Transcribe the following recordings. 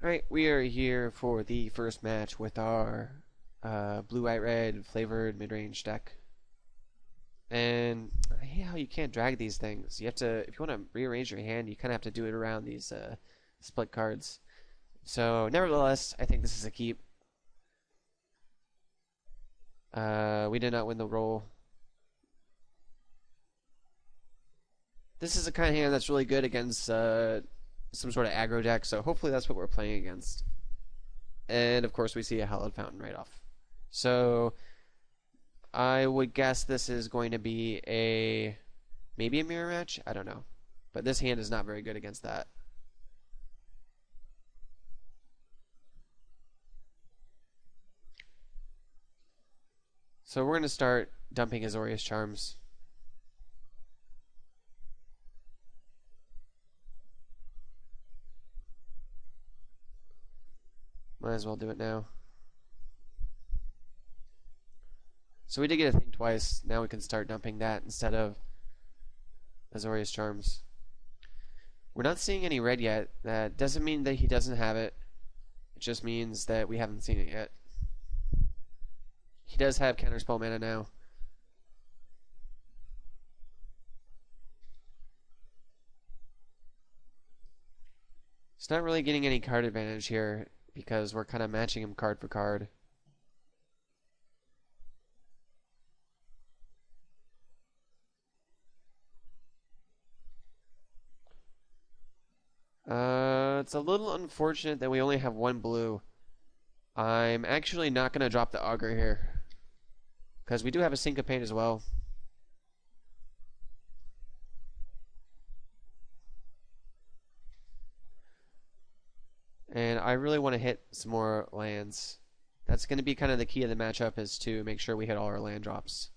Alright, we are here for the first match with our blue-white-red flavored mid-range deck. And I hate how you can't drag these things. You have to, if you want to rearrange your hand, you kind of have to do it around these split cards. So, nevertheless, I think this is a keep. We did not win the roll. This is a kind of hand that's really good against some sort of aggro deck, so hopefully that's what we're playing against. And of course we see a Hallowed Fountain right off. So I would guess this is going to be maybe a mirror match? I don't know. But this hand is not very good against that. So we're going to start dumping Azorius Charms. Might as well do it now. So we did get a thing twice. Now we can start dumping that instead of Azorius Charms. We're not seeing any red yet. That doesn't mean that he doesn't have it. It just means that we haven't seen it yet. He does have counterspell mana now. It's not really getting any card advantage here because we're kind of matching him card for card. It's a little unfortunate that we only have one blue. I'm actually not going to drop the Augur here because we do have a Syncopate as well. And I really want to hit some more lands. That's going to be kind of the key of the matchup, is to make sure we hit all our land drops.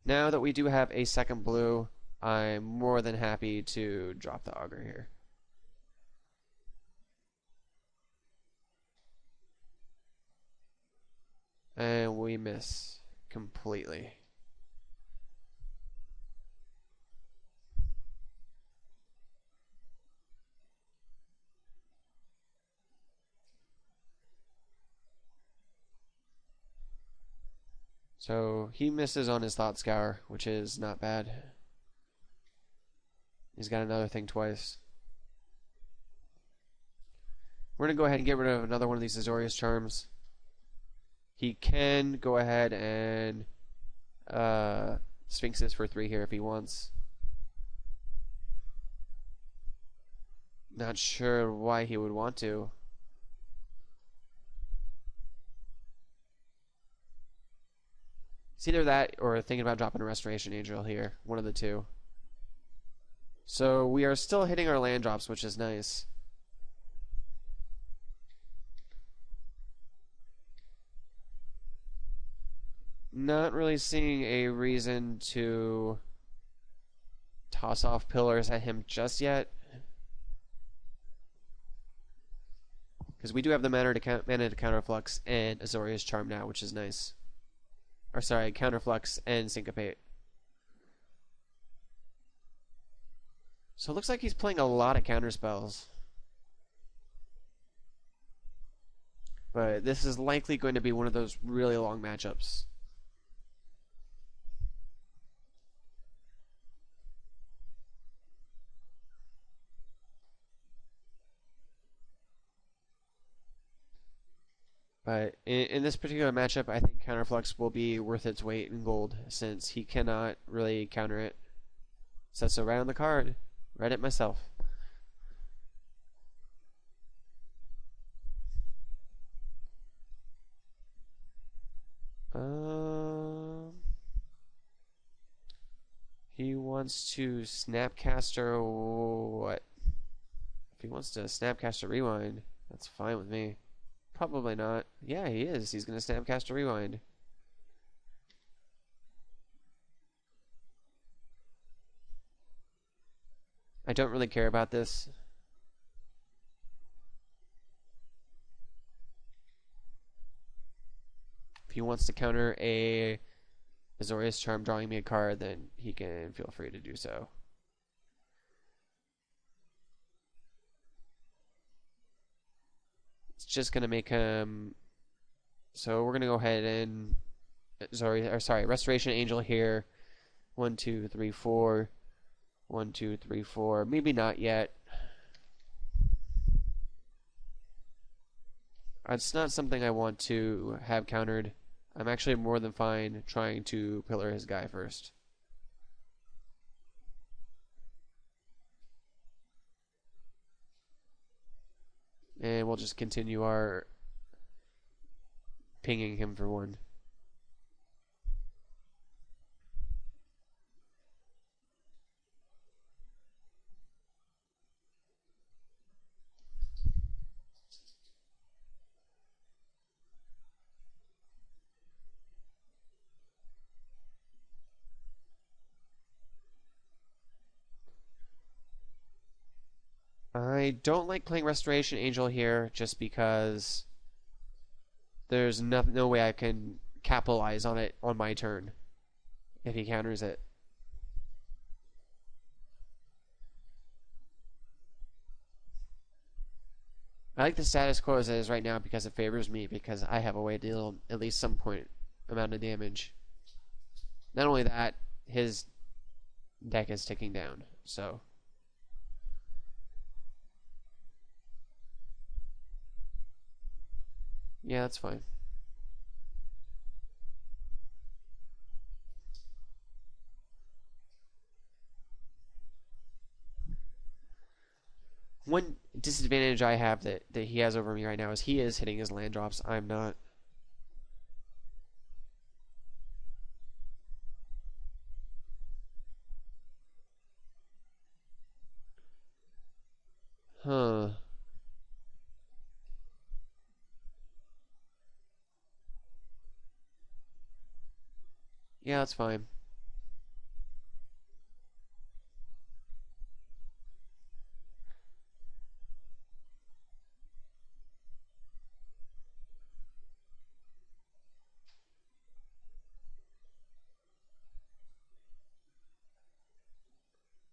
Now that we do have a second blue, I'm more than happy to drop the Augur here. And we miss completely. So he misses on his Thought Scour, which is not bad. He's got another thing twice. We're going to go ahead and get rid of another one of these Azorius Charms. He can go ahead and Sphinx this for 3 here if he wants. Not sure why he would want to. It's either that or thinking about dropping a Restoration Angel here. One of the two. So we are still hitting our land drops, which is nice. Not really seeing a reason to toss off pillars at him just yet. Because we do have the mana to Counterflux and Azorius Charm now, which is nice. Or sorry, Counterflux and Syncopate. So it looks like he's playing a lot of counterspells. But this is likely going to be one of those really long matchups. But in this particular matchup, I think Counterflux will be worth its weight in gold, since he cannot really counter it. Says so right on the card. Read it myself. He wants to Snapcaster what? If he wants to Snapcaster Rewind, that's fine with me. Probably not. Yeah, he is. He's going to Snapcaster Rewind. I don't really care about this. If he wants to counter a Azorius Charm drawing me a card, then he can feel free to do so. It's just gonna make him. So we're gonna go ahead and sorry, Restoration Angel here. 1, 2, 3, 4. 1, 2, 3, 4. Maybe not yet. It's not something I want to have countered. I'm actually more than fine trying to pillar his guy first. And we'll just continue our pinging him for 1. I don't like playing Restoration Angel here just because there's no way I can capitalize on it on my turn if he counters it. I like the status quo as it is right now because it favors me, because I have a way to deal at least some amount of damage. Not only that, his deck is ticking down, so yeah, that's fine. One disadvantage I have that he has over me right now is he is hitting his land drops. I'm not. Huh. Yeah, that's fine.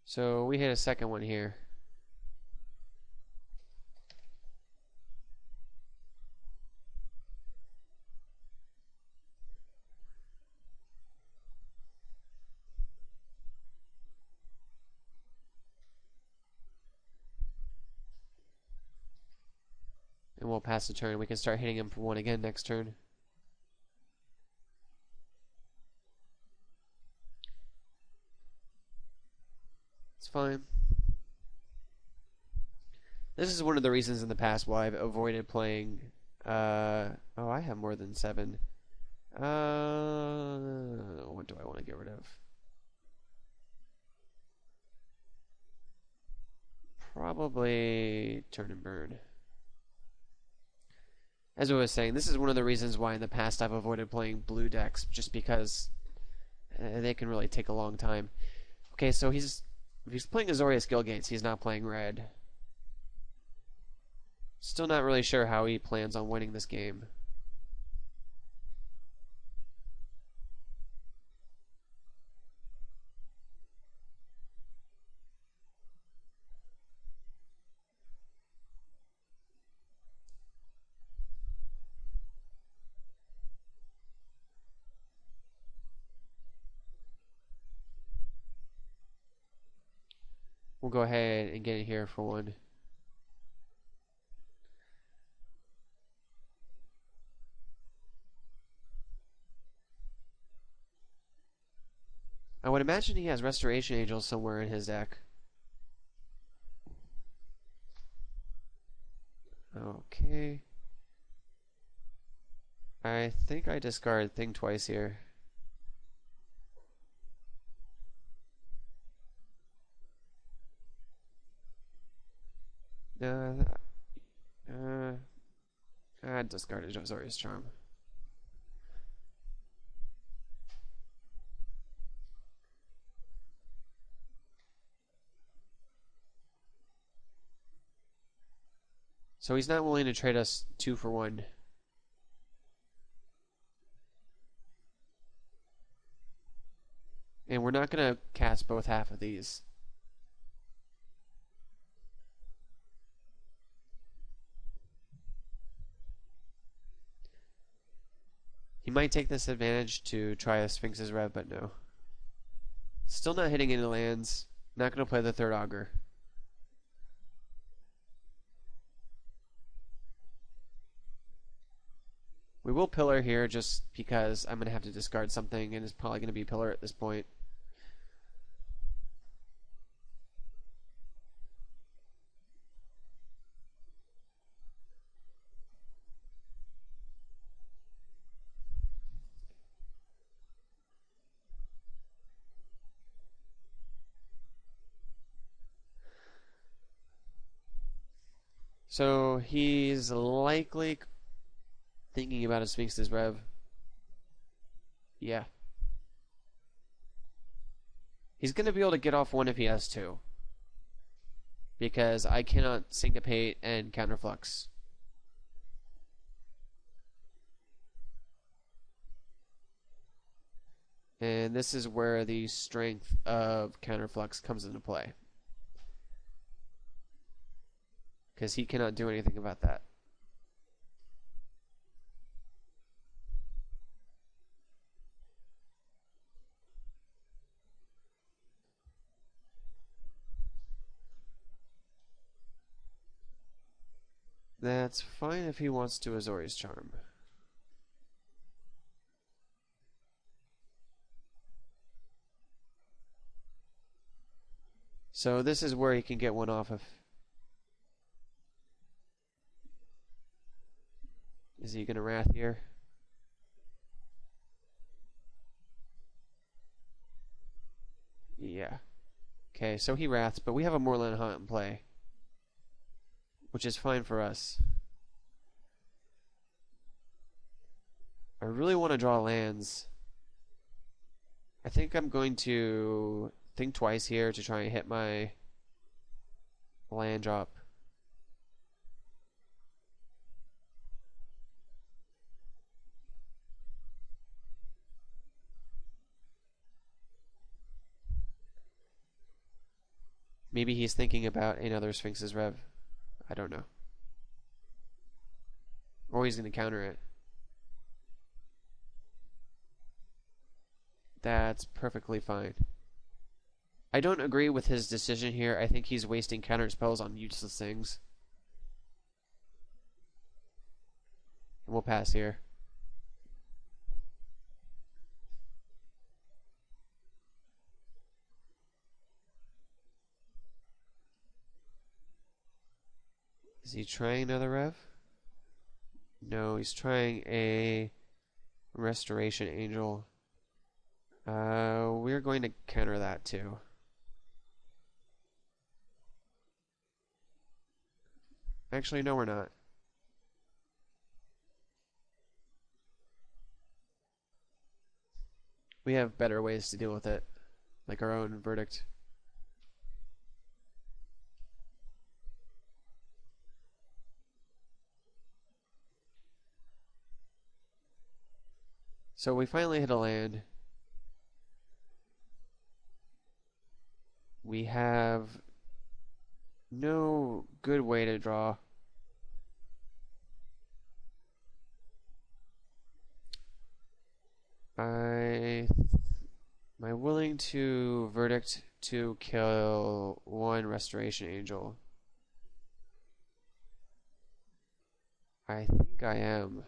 So we hit a second one here. And we'll pass the turn. We can start hitting him for 1 again next turn. It's fine. This is one of the reasons in the past why I've avoided playing. Oh, I have more than 7. What do I want to get rid of? Probably turn and burn. As I was saying, this is one of the reasons why in the past I've avoided playing blue decks, just because they can really take a long time. Okay, so if he's playing Azorius Guildgates, he's not playing red. Still not really sure how he plans on winning this game. We'll go ahead and get in here for 1. I would imagine he has Restoration Angels somewhere in his deck. Okay. I think I discard Thing twice here. I discarded Azorius Charm. So he's not willing to trade us 2 for 1. And we're not going to cast both half of these. He might take this advantage to try a Sphinx's Rev, but no. Still not hitting any lands. Not going to play the third Augur. We will Pillar here just because I'm going to have to discard something, and it's probably going to be Pillar at this point. So he's likely thinking about a Sphinx's Rev. Yeah. He's going to be able to get off one if he has to. Because I cannot syncopate and counterflux. And this is where the strength of counterflux comes into play. Because he cannot do anything about that. That's fine if he wants to Azori's Charm. So this is where he can get one off of. Is he going to Wrath here? Yeah. Okay, so he Wraths, but we have a Moorland Haunt in play, which is fine for us. I really want to draw lands. I think I'm going to think twice here to try and hit my land drop. Maybe he's thinking about another Sphinx's Rev. I don't know. Or he's going to counter it. That's perfectly fine. I don't agree with his decision here. I think he's wasting counter spells on useless things. And we'll pass here. Is he trying another Rev? No, he's trying a Restoration Angel. We're going to counter that too. Actually, no, we're not. We have better ways to deal with it, like our own Verdict. So we finally hit a land. We have no good way to draw. Am I willing to Verdict to kill one Restoration Angel? I think I am.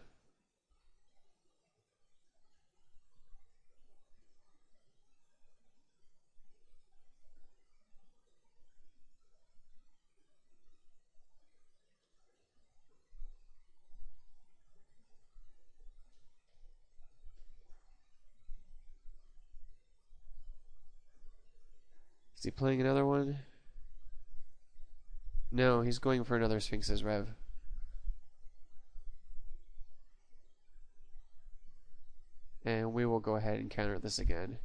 Is he playing another one? No, he's going for another Sphinx's Rev. And we will go ahead and counter this again.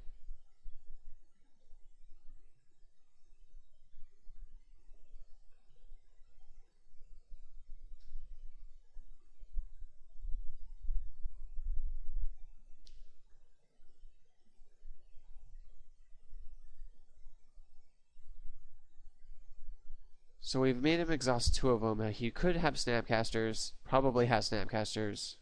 So we've made him exhaust two of them. He could have Snapcasters, probably has Snapcasters.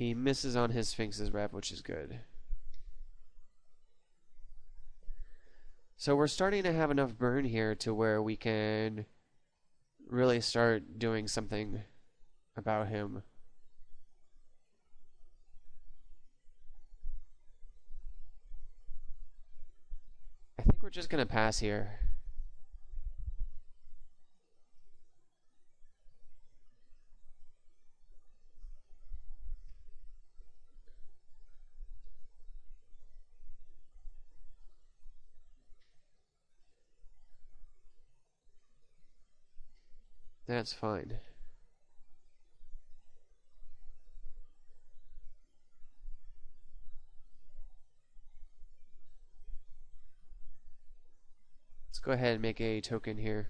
He misses on his Sphinx's Rev, which is good. So we're starting to have enough burn here to where we can really start doing something about him. I think we're just going to pass here. That's fine. Let's go ahead and make a token here.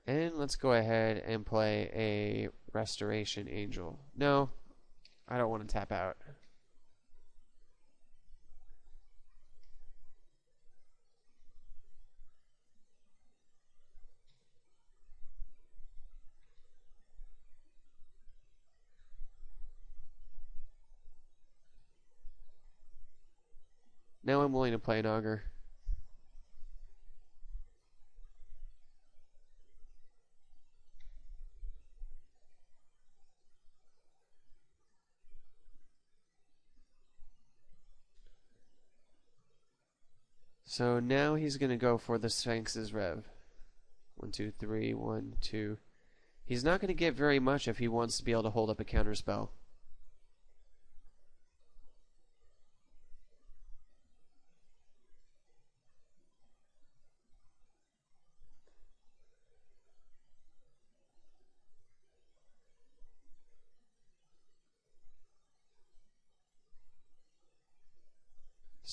And let's go ahead and play a Restoration Angel. No, I don't want to tap out. Now I'm willing to play an Augur. So now he's going to go for the Sphinx's Rev. 1, 2, 3, 1, 2. He's not going to get very much if he wants to be able to hold up a counterspell.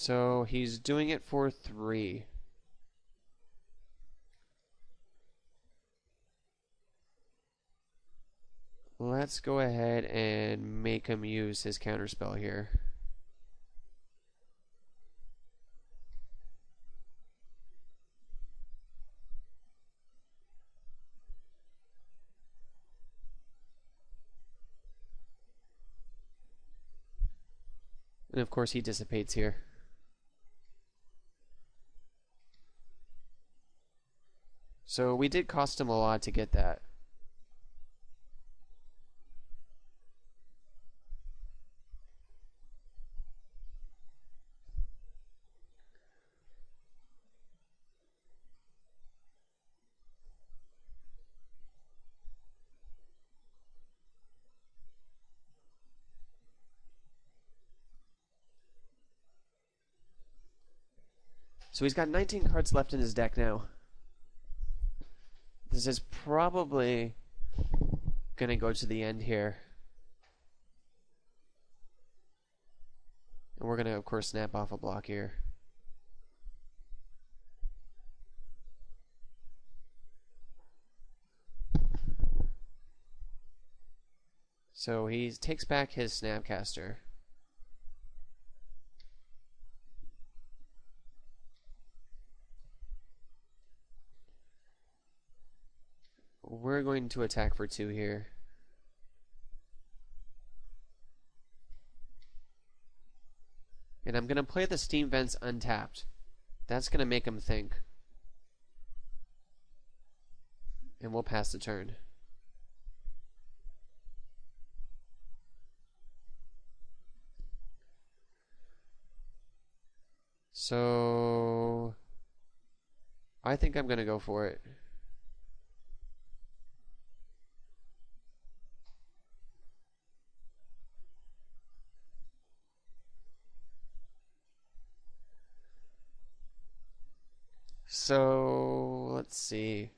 So he's doing it for 3. Let's go ahead and make him use his counterspell here. And of course he dissipates here. So we did cost him a lot to get that. So he's got 19 cards left in his deck now. This is probably going to go to the end here. And we're going to, of course, snap off a block here. So he takes back his Snapcaster. We're going to attack for 2 here. And I'm going to play the Steam Vents untapped. That's going to make him think. And we'll pass the turn. So I think I'm going to go for it. So let's see.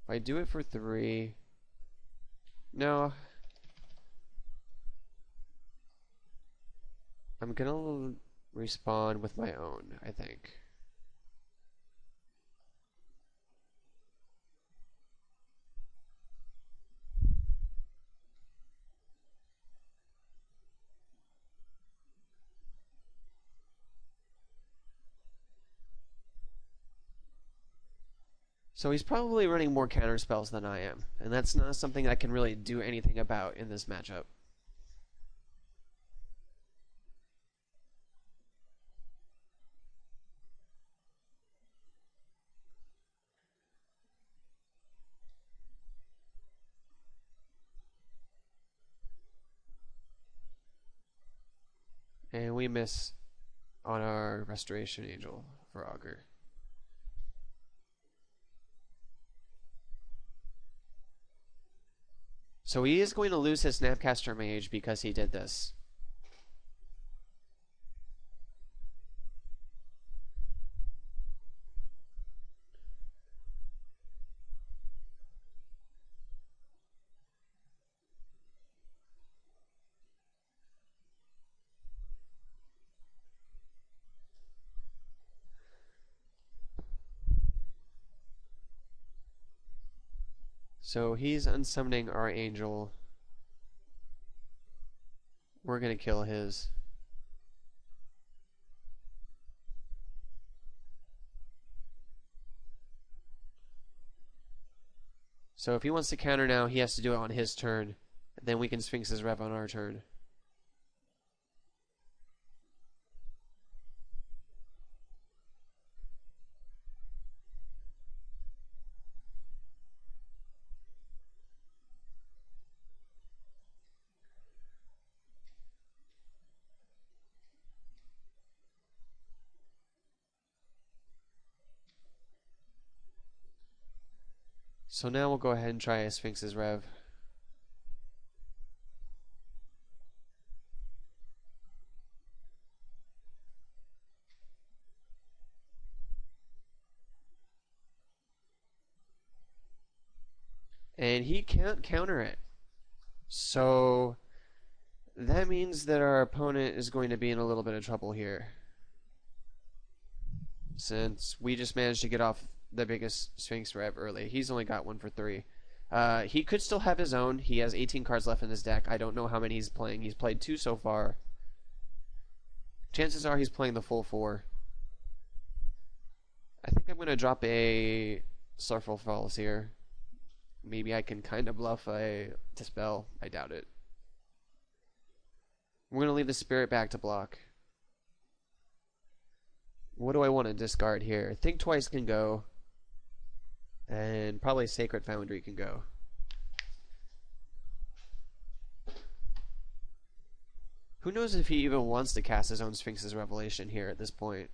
If I do it for 3, no. I'm gonna respawn with my own, I think. So he's probably running more counter spells than I am, and that's not something I can really do anything about in this matchup. And we miss on our Restoration Angel for Augur. So he is going to lose his Snapcaster Mage because he did this. So he's unsummoning our Angel. We're going to kill his. So if he wants to counter now, he has to do it on his turn. Then we can Sphinx's Rev on our turn. So now we'll go ahead and try a Sphinx's Rev. And he can't counter it. So that means that our opponent is going to be in a little bit of trouble here, since we just managed to get off the biggest Sphinx Rev early. He's only got 1 for 3. He could still have his own. He has 18 cards left in his deck. I don't know how many he's playing. He's played 2 so far. Chances are he's playing the full 4. I think I'm going to drop a Sorrowful Falls here. Maybe I can kind of bluff a Dispel. I doubt it. We're going to leave the Spirit back to block. What do I want to discard here? Think Twice can go. And probably Sacred Foundry can go. Who knows if he even wants to cast his own Sphinx's Revelation here at this point.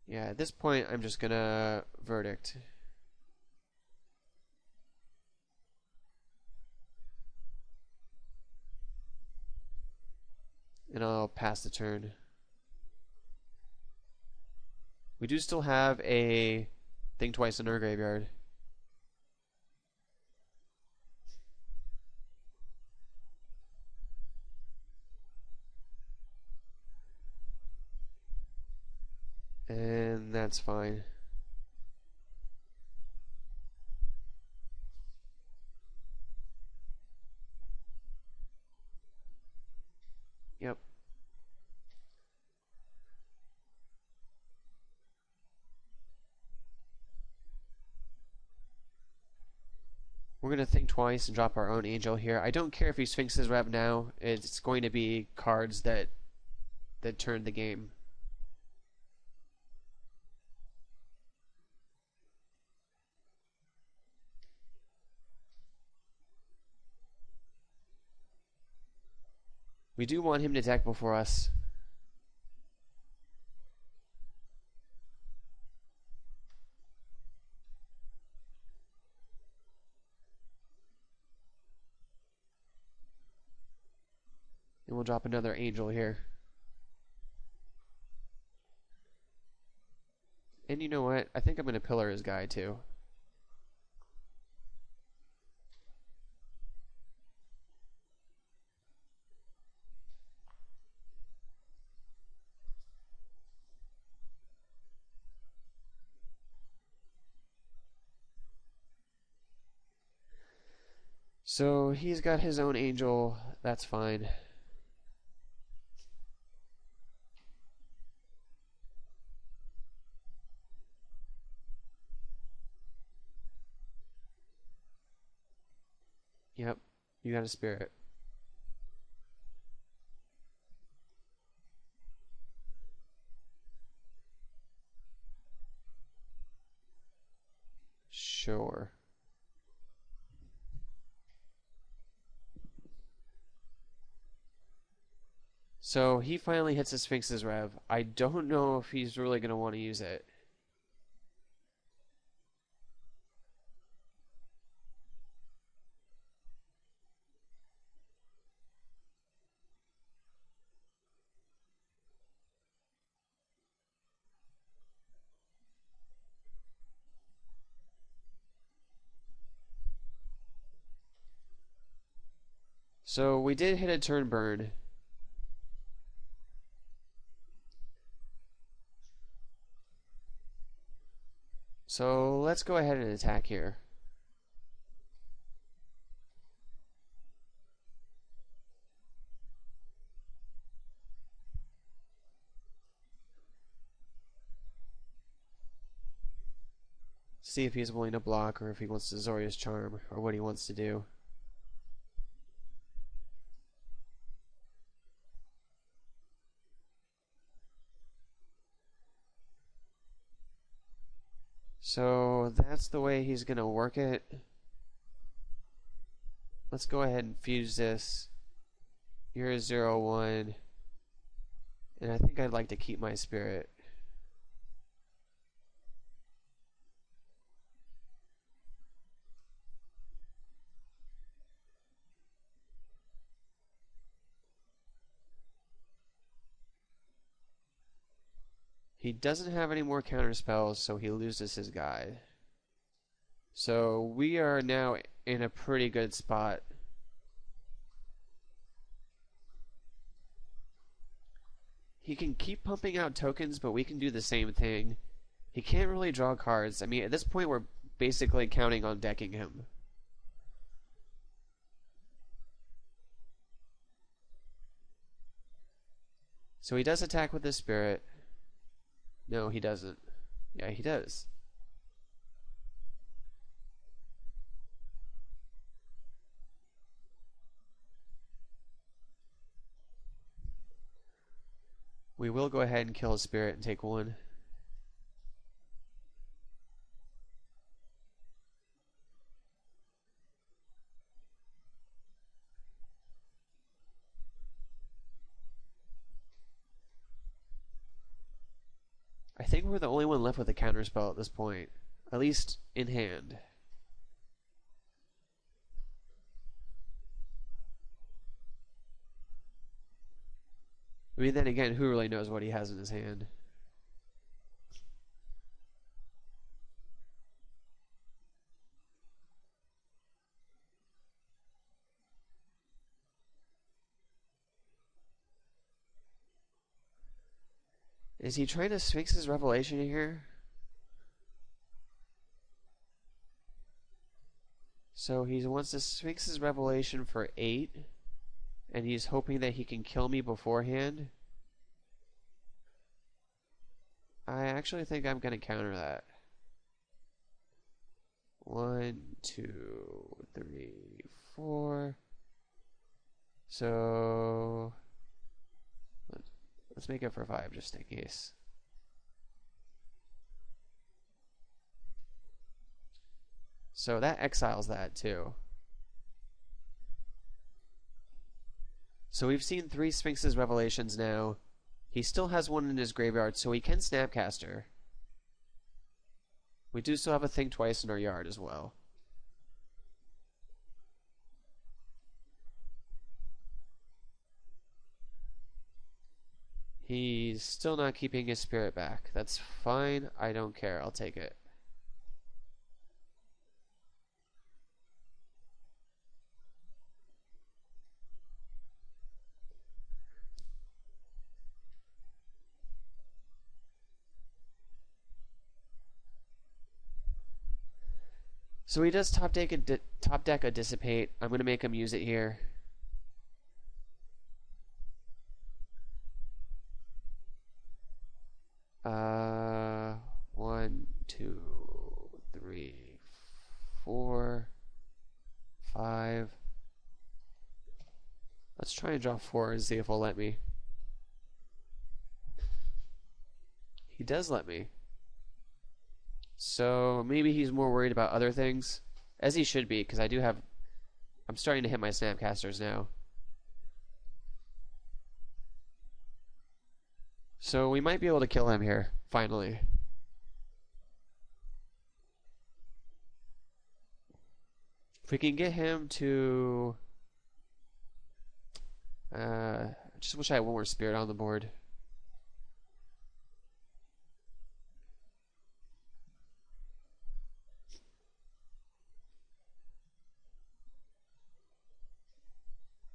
Yeah, at this point, I'm just gonna Verdict. And I'll pass the turn. We do still have a Think Twice in our graveyard. And that's fine. Yep. We're going to think twice and drop our own Angel here. I don't care if he Sphinx's Rev now. It's going to be cards that turn the game. We do want him to deck before us. And we'll drop another Angel here. And you know what? I think I'm going to Pillar his guy too. So he's got his own angel. That's fine. Yep, you got a spirit. Sure. So he finally hits the Sphinx's Rev. I don't know if he's really going to want to use it. So we did hit a turn burn. So let's go ahead and attack here. See if he's willing to block or if he wants to Zoria's Charm or what he wants to do. So that's the way he's going to work it. Let's go ahead and fuse this. You're a 0-1. And I think I'd like to keep my spirit. He doesn't have any more counter spells, so he loses his guide. So we are now in a pretty good spot. He can keep pumping out tokens, but we can do the same thing. He can't really draw cards. I mean, at this point, we're basically counting on decking him. So he does attack with his spirit. No, he doesn't. Yeah, he does. We will go ahead and kill his spirit and take one. I think we're the only one left with a counterspell at this point, at least in hand. I mean, then again, who really knows what he has in his hand? Is he trying to Sphinx's Revelation here? So he wants to Sphinx's Revelation for 8, and he's hoping that he can kill me beforehand. I actually think I'm going to counter that. 1, 2, 3, 4. So let's make it for 5 just in case. So that exiles that too. So we've seen 3 Sphinx's Revelations now. He still has one in his graveyard, so he can Snapcaster. We do still have a Think Twice in our yard as well. He's still not keeping his spirit back. That's fine. I don't care. I'll take it. So he does top deck a Dissipate. I'm going to make him use it here. One, two, three, four, five. Let's try and draw 4 and see if he'll let me. He does let me. So maybe he's more worried about other things, as he should be, because I'm starting to hit my Snapcasters now. So we might be able to kill him here, finally. If we can get him to... I just wish I had one more spirit on the board.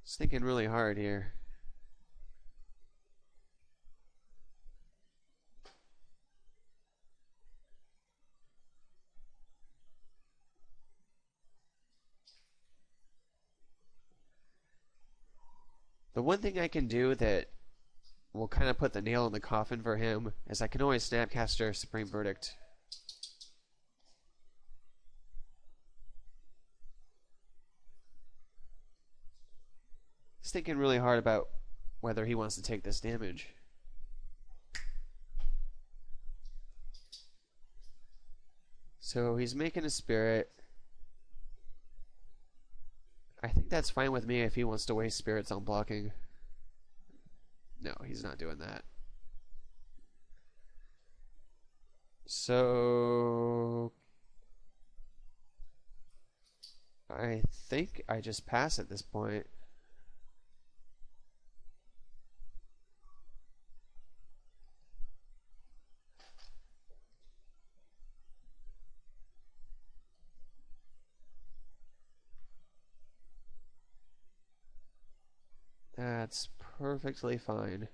Just thinking really hard here. The one thing I can do that will kind of put the nail in the coffin for him is I can always Snapcaster Supreme Verdict. He's thinking really hard about whether he wants to take this damage. So he's making a spirit. I think that's fine with me if he wants to waste spirits on blocking. No, he's not doing that. So I think I just pass at this point. That's perfectly fine.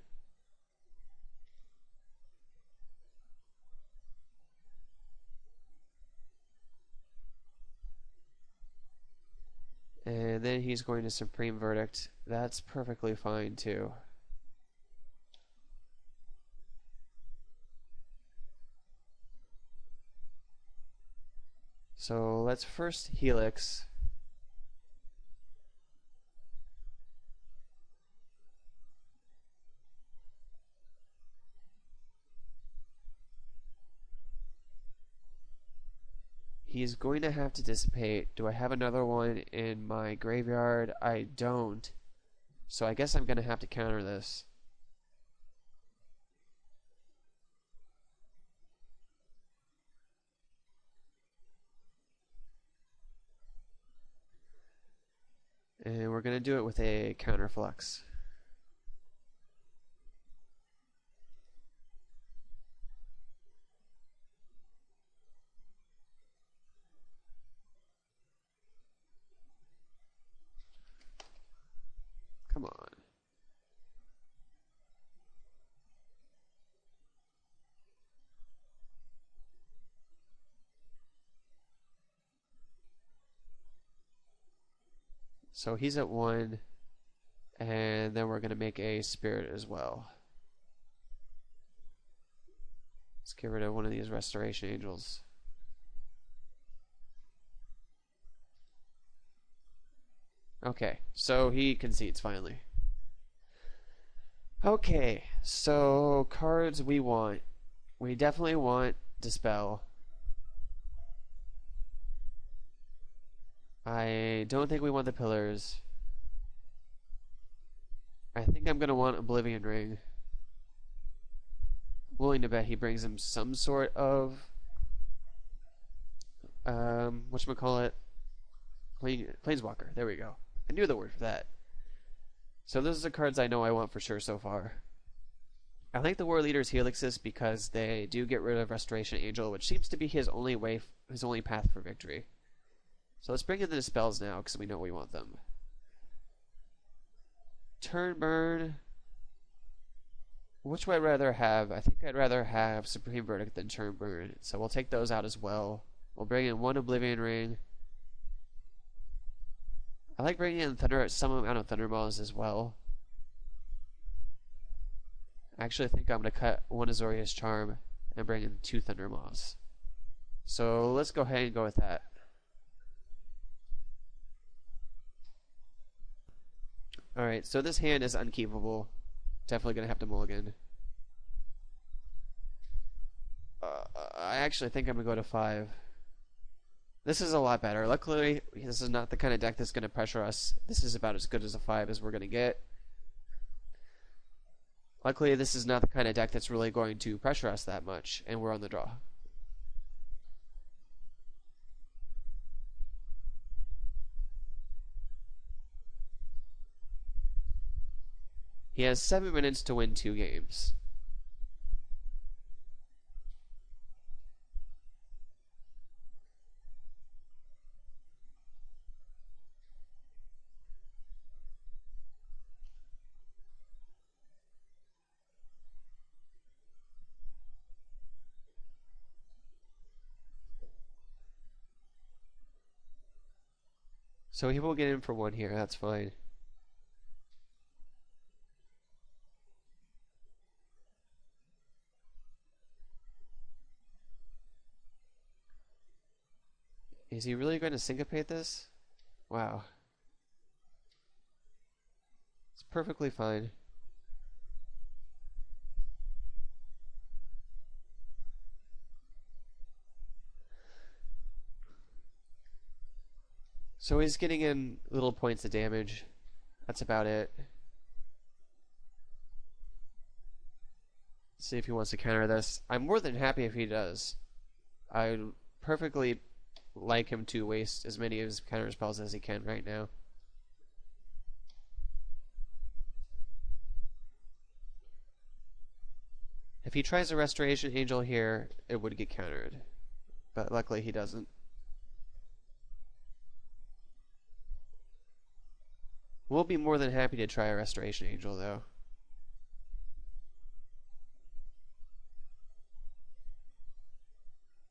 And then he's going to Supreme Verdict. That's perfectly fine too. So let's first Helix. He's going to have to Dissipate. Do I have another one in my graveyard? I don't. So I guess I'm going to have to counter this. And we're going to do it with a Counterflux. Come on. So he's at 1, and then we're going to make a spirit as well. Let's get rid of one of these Restoration Angels. Okay, so he concedes finally. Okay, so cards we want. We definitely want Dispel. I don't think we want the Pillars. I think I'm going to want Oblivion Ring. Willing to bet he brings him some sort of whatchamacallit? Planeswalker. There we go. I knew the word for that. So those are the cards I know I want for sure so far. I like the War Leader's Helixes because they do get rid of Restoration Angel, which seems to be his only path for victory. So let's bring in the Dispels now because we know we want them. Turn Burn. Which would I rather have? I think I'd rather have Supreme Verdict than Turn Burn. So we'll take those out as well. We'll bring in one Oblivion Ring. I like bringing in some amount of Thunderballs as well. I actually think I'm going to cut one Azorius Charm and bring in 2 Thundermaws. So let's go ahead and go with that. Alright, so this hand is unkeepable. Definitely going to have to mulligan. I actually think I'm going to go to 5. This is a lot better. Luckily, this is not the kind of deck that's going to pressure us. This is about as good as a 5 as we're going to get. Luckily, this is not the kind of deck that's really going to pressure us that much, and we're on the draw. He has 7 minutes to win 2 games. So he will get in for 1 here, that's fine. Is he really going to syncopate this? Wow. It's perfectly fine. So he's getting in little points of damage. That's about it. Let's see if he wants to counter this. I'm more than happy if he does. I'd perfectly like him to waste as many of his counter spells as he can right now. If he tries a Restoration Angel here, it would get countered. But luckily he doesn't. We'll be more than happy to try a Restoration Angel, though.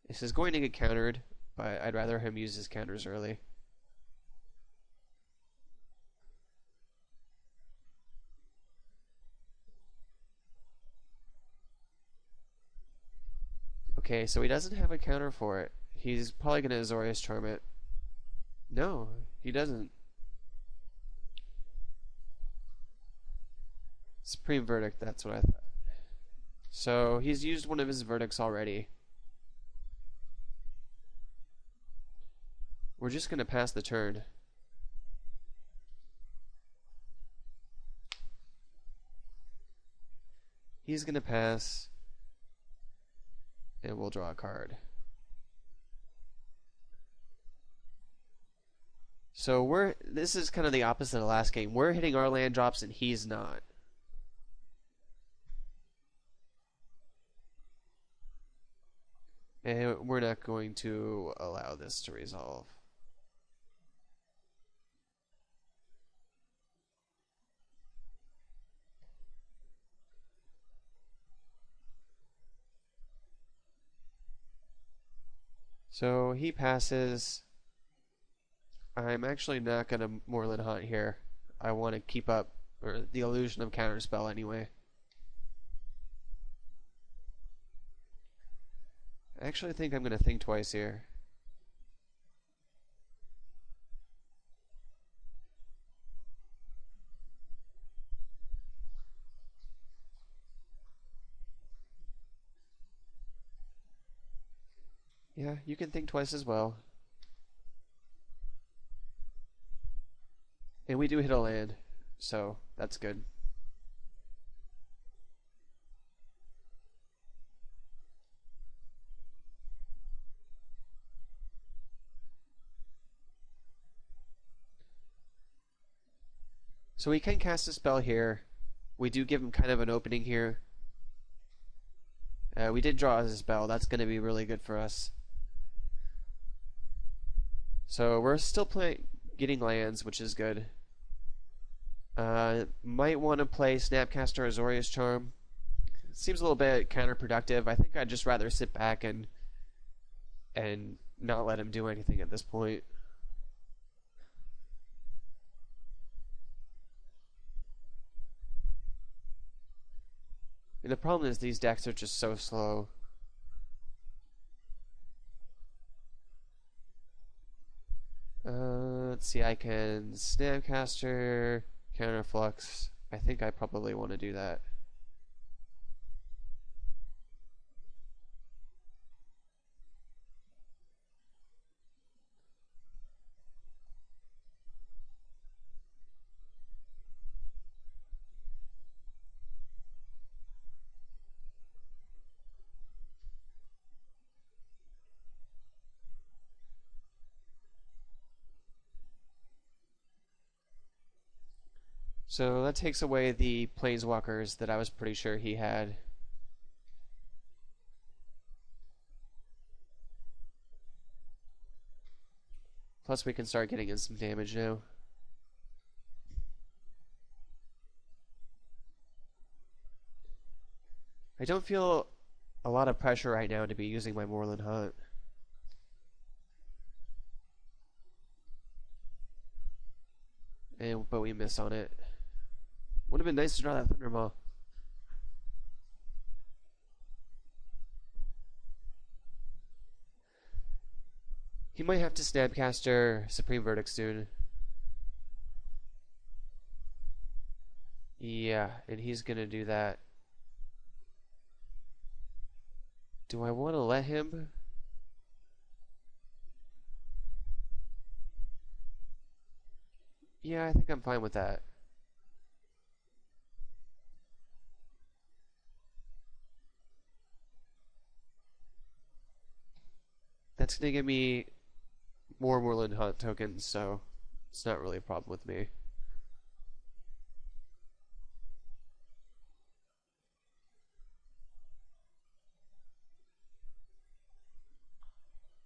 This is going to get countered, but I'd rather him use his counters early. Okay, so he doesn't have a counter for it. He's probably going to Azorius Charm it. No, he doesn't. Supreme Verdict, that's what I thought. So he's used one of his verdicts already. We're just going to pass the turn. He's going to pass, and we'll draw a card. So this is kind of the opposite of last game. We're hitting our land drops and he's not. And we're not going to allow this to resolve. So he passes. I'm actually not going to Moorland Haunt here. I want to keep up the illusion of counterspell anyway. I actually think I'm going to think twice here. Yeah, you can think twice as well. And we do hit a land, so that's good. So we can cast a spell here. We do give him kind of an opening here. We did draw as a spell. That's going to be really good for us. So we're still getting lands, which is good. Might want to play Snapcaster Azorius Charm. Seems a little bit counterproductive. I think I'd just rather sit back and not let him do anything at this point. And the problem is these decks are just so slow. Let's see, I can Snapcaster, Counterflux. I think I probably want to do that. So that takes away the Planeswalkers that I was pretty sure he had. Plus we can start getting in some damage now. I don't feel a lot of pressure right now to be using my Moorland Hunt. But we miss on it. Would have been nice to draw that Thunderball. He might have to Snapcaster Supreme Verdict soon. Yeah, and he's gonna do that. Do I want to let him? Yeah, I think I'm fine with that. That's gonna give me more Moorland Hunt tokens, so it's not really a problem with me.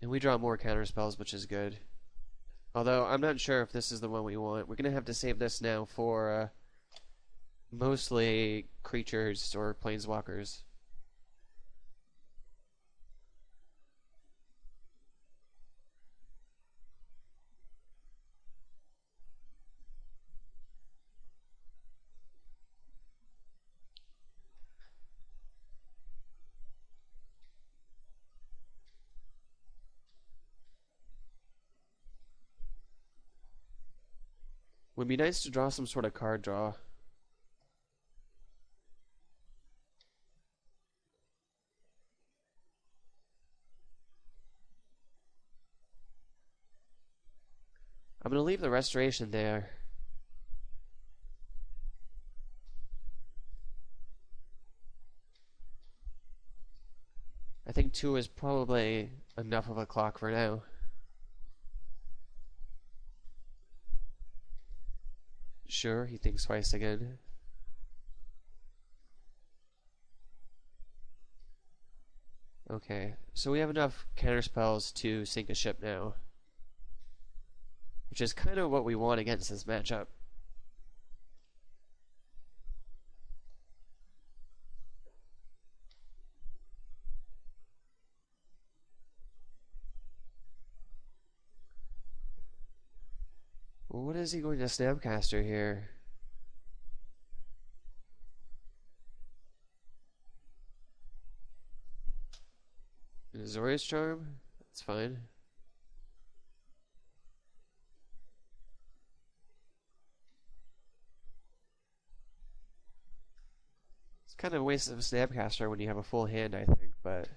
And we draw more counter spells, which is good. Although, I'm not sure if this is the one we want. We're going to have to save this now for mostly creatures or planeswalkers. Would be nice to draw some sort of card draw. I'm going to leave the Restoration there. I think 2 is probably enough of a clock for now. Sure, he thinks twice again. Okay, so we have enough counter spells to sink a ship now. Which is kind of what we want against this matchup. What is he going to Snapcaster here? An Azorius Charm? That's fine. It's kind of a waste of a Snapcaster when you have a full hand, I think, but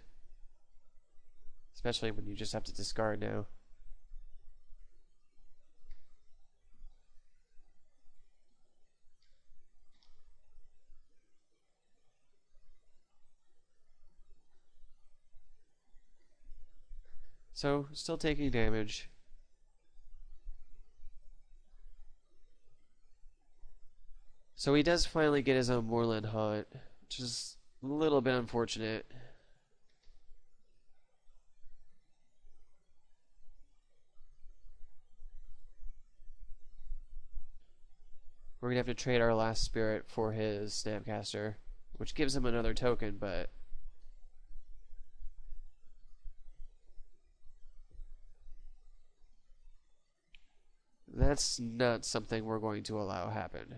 especially when you just have to discard now. So, still taking damage. So he does finally get his own Moorland Hunt, which is a little bit unfortunate. We're gonna have to trade our last spirit for his Snapcaster, which gives him another token, but that's not something we're going to allow happen.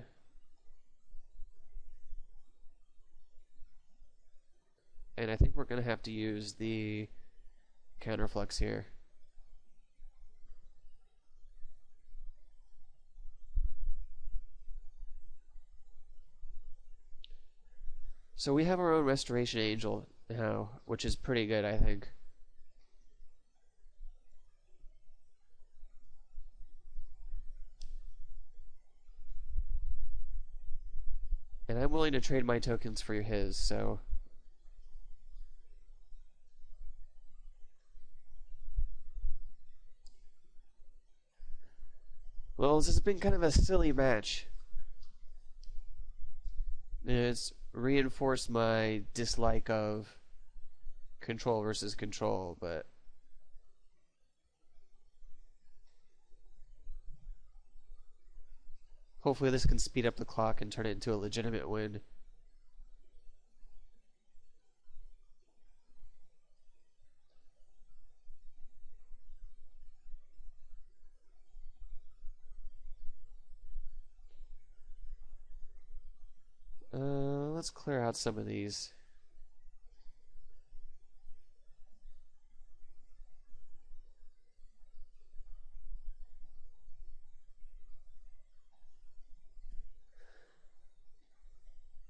and I think we're going to have to use the counterflux here. So we have our own Restoration Angel now, which is pretty good, I think. And I'm willing to trade my tokens for his, so... Well, this has been kind of a silly match. It's reinforced my dislike of control versus control, but... Hopefully this can speed up the clock and turn it into a legitimate win. Let's clear out some of these.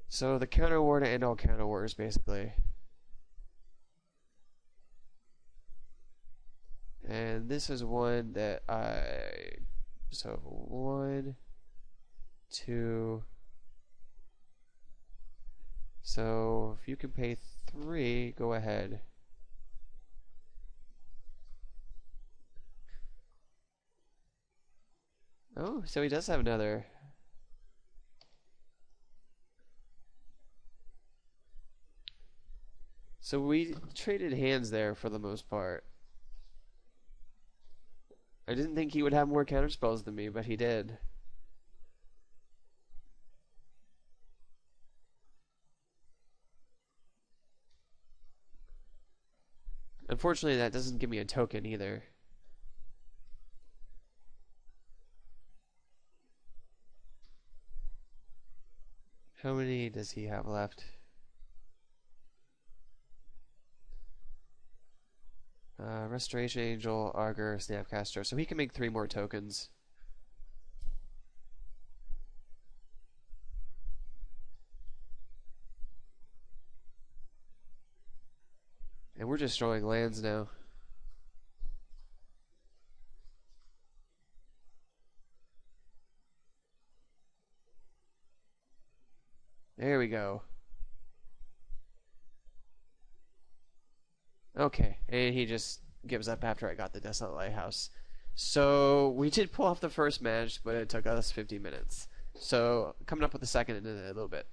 So the counter war to end all counter wars, basically. And this is one that so 1, 2. So if you can pay 3, go ahead. Oh, so he does have another. So we traded hands there for the most part. I didn't think he would have more counterspells than me, but he did. Unfortunately, that doesn't give me a token either. How many does he have left? Restoration Angel, Augur, Snapcaster. So he can make 3 more tokens. And we're just drawing lands now. There we go. Okay, and he just gives up after I got the Desolate Lighthouse. So we did pull off the first match, but it took us 50 minutes. So coming up with the second in a little bit.